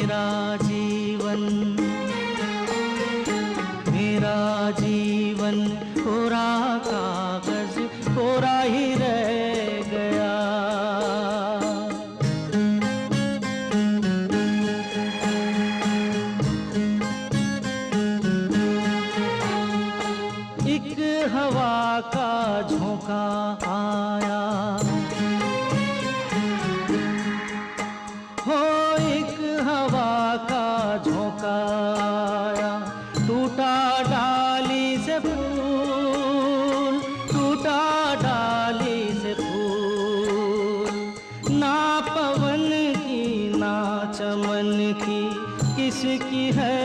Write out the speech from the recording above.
मेरा जीवन, मेरा जीवन कोरा कागज कोरा ही रह गया। एक हवा का झोंका आया, हो एक हवा का झोंका आया, टूटा डाली से फूल, टूटा डाली से फूल। ना पवन की ना चमन की किसकी है